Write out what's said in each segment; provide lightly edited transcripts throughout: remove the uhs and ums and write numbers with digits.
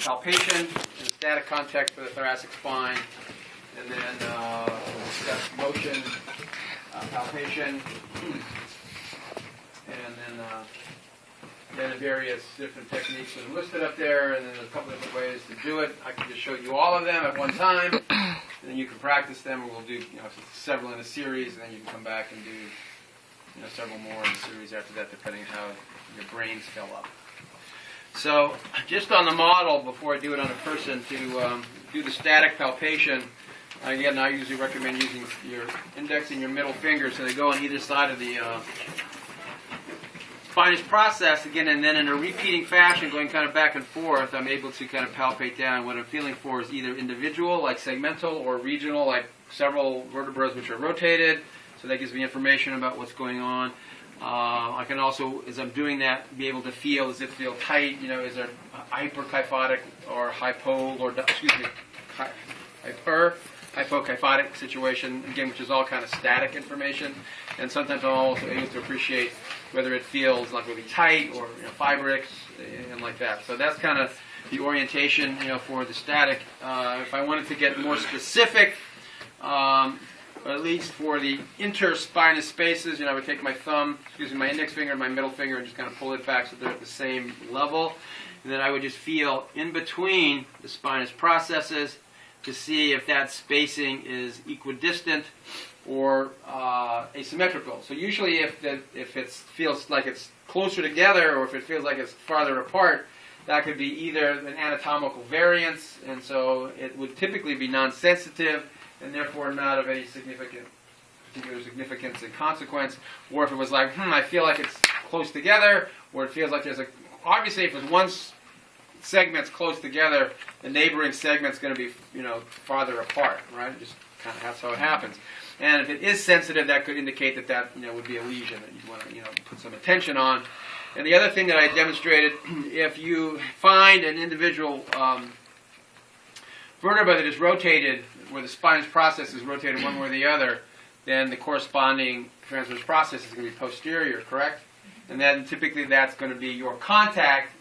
palpation in the static context for the thoracic spine, and then we'll discuss motion, palpation, and then the various different techniques that are listed up there, and then a couple different ways to do it. I can just show you all of them at one time, and then you can practice them, and we'll do several in a series, and then you can come back and do several more in the series after that, depending on how your brains fill up. So, just on the model, before I do it on a person, to do the static palpation, again, I usually recommend using your index and your middle finger, so they go on either side of the spinous process, again, and then in a repeating fashion, going kind of back and forth, I'm able to kind of palpate down. What I'm feeling for is either individual, like segmental, or regional, like several vertebrae which are rotated. So that gives me information about what's going on. I can also, as I'm doing that, be able to feel, does it feel tight? Is there hyperkyphotic or hypokyphotic situation, again, which is all kind of static information. And sometimes I'm also able to appreciate whether it feels like really tight or fibrous and like that. So that's kind of the orientation, for the static. If I wanted to get more specific, or at least for the interspinous spaces, I would take my my index finger and my middle finger and just kind of pull it back so they're at the same level. And then I would just feel in between the spinous processes to see if that spacing is equidistant or asymmetrical. So usually if it feels like it's closer together or if it feels like it's farther apart, that could be either an anatomical variance, and so it would typically be non-sensitive and therefore not of any particular significance and consequence, or if it was like, I feel like it's close together, or it feels like there's obviously if it's one segment's close together, the neighboring segment's going to be, farther apart, right? Just kind of that's how it happens. And if it is sensitive, that could indicate that would be a lesion that you'd want to, put some attention on. And the other thing that I demonstrated, if you find an individual vertebra that is rotated, where the spinous process is rotated one way or the other, then the corresponding transverse process is going to be posterior, correct? And then typically that's going to be your contact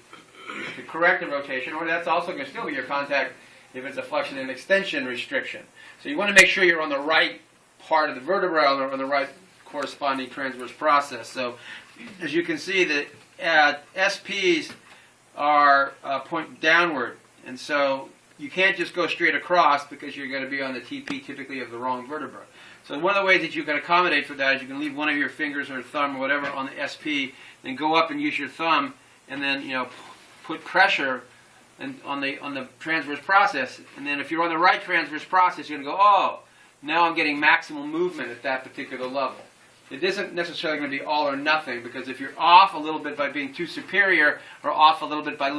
to correct the rotation, or that's also going to still be your contact if it's a flexion and extension restriction. So you want to make sure you're on the right part of the vertebra, on the right corresponding transverse process. So as you can see, the SPs are point downward, and so you can't just go straight across because you're going to be on the TP typically of the wrong vertebra. So one of the ways that you can accommodate for that is you can leave one of your fingers or thumb or whatever on the SP, then go up and use your thumb, and then put pressure on the transverse process. And then if you're on the right transverse process, you're going to go, oh, now I'm getting maximal movement at that particular level. It isn't necessarily going to be all or nothing, because if you're off a little bit by being too superior or off a little bit by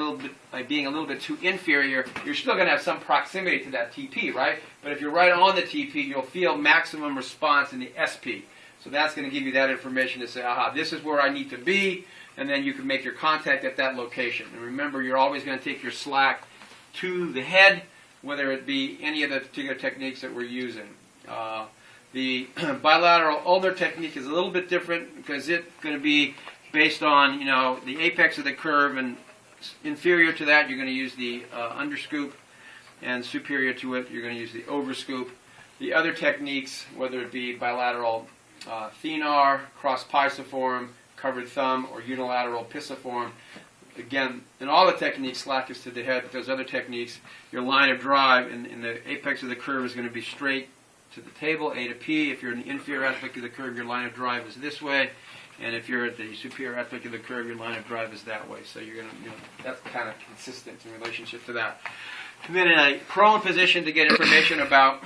being a little bit too inferior, you're still going to have some proximity to that TP, right? But if you're right on the TP, you'll feel maximum response in the SP. So that's going to give you that information to say, aha, this is where I need to be, and then you can make your contact at that location. And remember, you're always going to take your slack to the head, whether it be any of the particular techniques that we're using. The bilateral ulnar technique is a little bit different because it's going to be based on, the apex of the curve, and inferior to that you're going to use the underscoop, and superior to it you're going to use the overscoop. The other techniques, whether it be bilateral thenar, cross pisiform, covered thumb, or unilateral pisiform, again, in all the techniques, slack is to the head, but those other techniques, your line of drive in the apex of the curve is going to be straight to the table, A to P. If you're in the inferior aspect of the curve, your line of drive is this way, and if you're at the superior aspect of the curve, your line of drive is that way. So you're going to, that's kind of consistent in relationship to that. And then in a prone position to get information about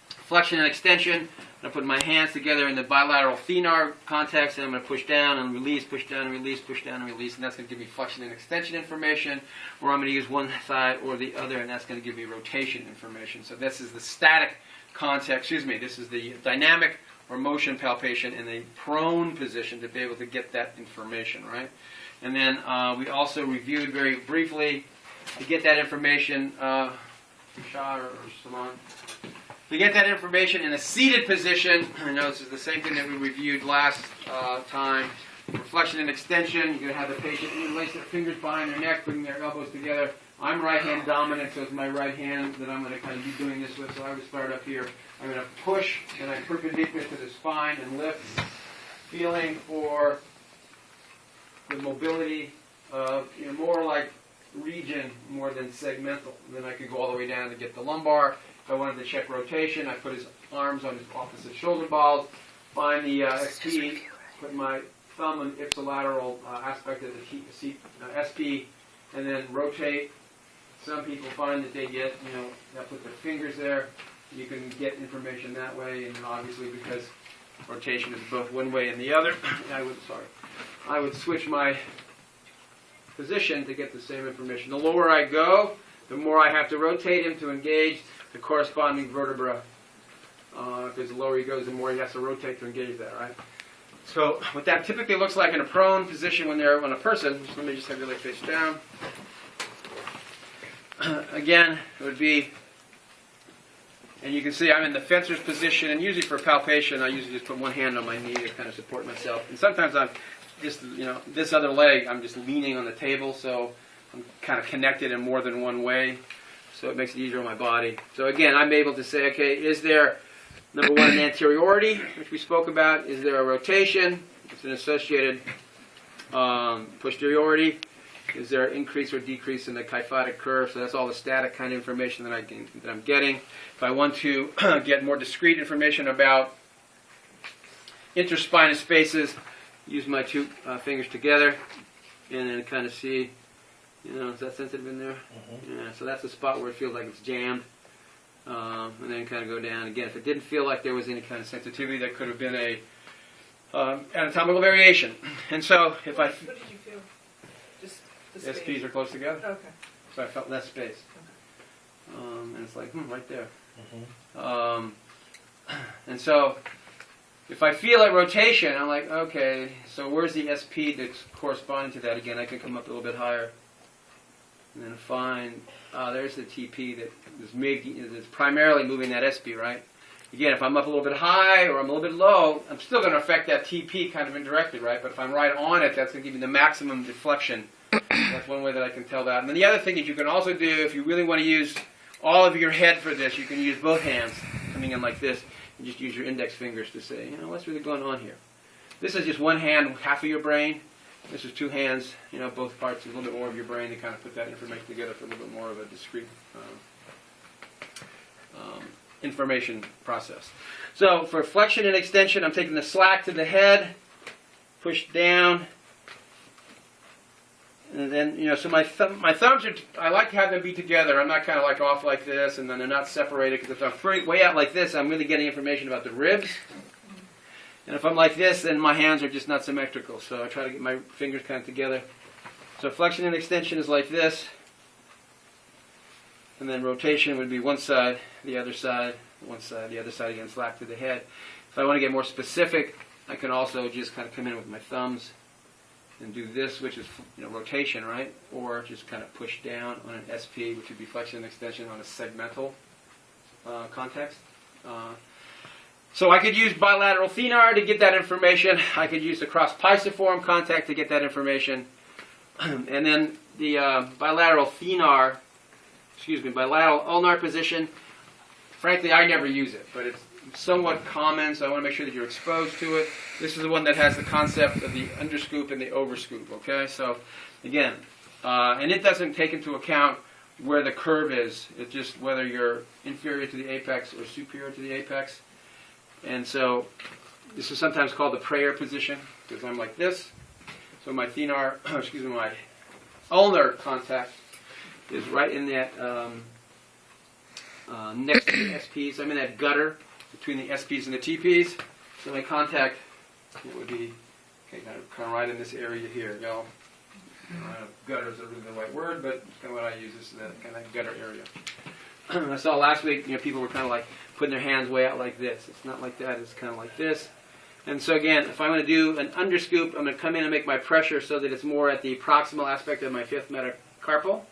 flexion and extension, I'm going to put my hands together in the bilateral thenar context, and I'm going to push down and release, push down and release, push down and release, and that's going to give me flexion and extension information, or I'm going to use one side or the other, and that's going to give me rotation information. So this is the static context, this is the dynamic or motion palpation in a prone position to be able to get that information, right? And then we also reviewed very briefly to get that information, Shah or Salman, to get that information in a seated position. I know this is the same thing that we reviewed last time. flexion and extension, you're going to have the patient interlace their fingers behind their neck, bring their elbows together. I'm right hand dominant, so it's my right hand that I'm going to kind of be doing this with. So I would start up here. I'm going to push, and I'm perpendicular to the spine and lift, feeling for the mobility of, more like region more than segmental. And then I could go all the way down to get the lumbar. If I wanted to check rotation, I put his arms on his opposite shoulder balls, find the SP, put my thumb on the ipsilateral aspect of the SP, and then rotate. Some people find that they get, they'll put their fingers there. You can get information that way, and obviously because rotation is both one way and the other, I would switch my position to get the same information. The lower I go, the more I have to rotate him to engage the corresponding vertebra. Because the lower he goes, the more he has to rotate to engage that, right? So what that typically looks like in a prone position when they're on a person, let me just have your leg face down. Again, it would be, and you can see I'm in the fencer's position, and usually for palpation, I usually just put one hand on my knee to kind of support myself. And sometimes I'm just, this other leg, I'm just leaning on the table, so I'm kind of connected in more than one way, so it makes it easier on my body. So again, I'm able to say, okay, is there, number one, an anteriority, which we spoke about? Is there a rotation? It's an associated posteriority. Is there an increase or decrease in the kyphotic curve? So that's all the static kind of information that I'm getting. If I want to get more discrete information about interspinous spaces, use my two fingers together and then kind of see, is that sensitive in there? Mm-hmm. Yeah, so that's the spot where it feels like it's jammed. And then kind of go down. Again, if it didn't feel like there was any kind of sensitivity, that could have been a anatomical variation. And so if What did you feel? Just the space. SPs are close together. Okay. So I felt less space. Okay. And it's like, right there. Mm-hmm. And so if I feel a rotation, I'm like, okay, so where's the SP that's corresponding to that? Again, I can come up a little bit higher. And then find, there's the TP that is primarily moving that SP, right? Again, if I'm up a little bit high or I'm a little bit low, I'm still going to affect that TP kind of indirectly, right? But if I'm right on it, that's going to give me the maximum deflection. That's one way that I can tell that. And then the other thing is you can also do, if you really want to use all of your head for this, you can use both hands coming in like this and just use your index fingers to say, what's really going on here? This is just one hand, half of your brain. This is two hands, both parts, a little bit more of your brain to kind of put that information together for a little bit more of a discrete information process. So for flexion and extension, I'm taking the slack to the head, push down, and then, so my thumbs are, I like to have them be together. I'm not kind of like off like this, and then they're not separated, because if I'm way out like this, I'm really getting information about the ribs. And if I'm like this, then my hands are just not symmetrical. So I try to get my fingers kind of together. So flexion and extension is like this. And then rotation would be one side, the other side, one side, the other side again, slack to the head. If I want to get more specific, I can also just kind of come in with my thumbs and do this, which is rotation, right? Or just kind of push down on an SP, which would be flexion and extension on a segmental context. So I could use bilateral thenar to get that information. I could use the cross pisiform contact to get that information. And then the bilateral ulnar position, frankly, I never use it, but it's somewhat common, so I want to make sure that you're exposed to it. This is the one that has the concept of the underscoop and the overscoop, okay? So, again, and it doesn't take into account where the curve is. It's just whether you're inferior to the apex or superior to the apex. And so this is sometimes called the prayer position, because I'm like this. So my thenar, my ulnar contact is right in that next to the SPs. I'm in that gutter between the SPs and the TPs. So my contact, it would be kind of right in this area here. Gutter isn't really the right word, but it's kind of what I use. This is that kind of gutter area. I saw last week, people were kind of like putting their hands way out like this. It's not like that. It's kind of like this. And so again, if I'm going to do an underscoop, I'm going to come in and make my pressure so that it's more at the proximal aspect of my fifth metacarpal.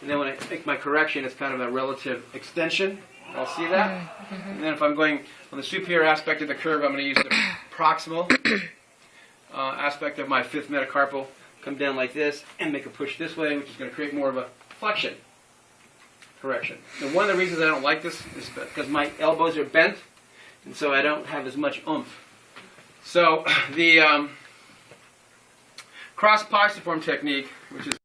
And then when I make my correction, it's kind of a relative extension. I'll see that. And then if I'm going on the superior aspect of the curve, I'm going to use the proximal aspect of my fifth metacarpal come down like this and make a push this way, which is going to create more of a flexion correction. And one of the reasons I don't like this is because my elbows are bent, and so I don't have as much oomph. So the cross posteriform technique, which is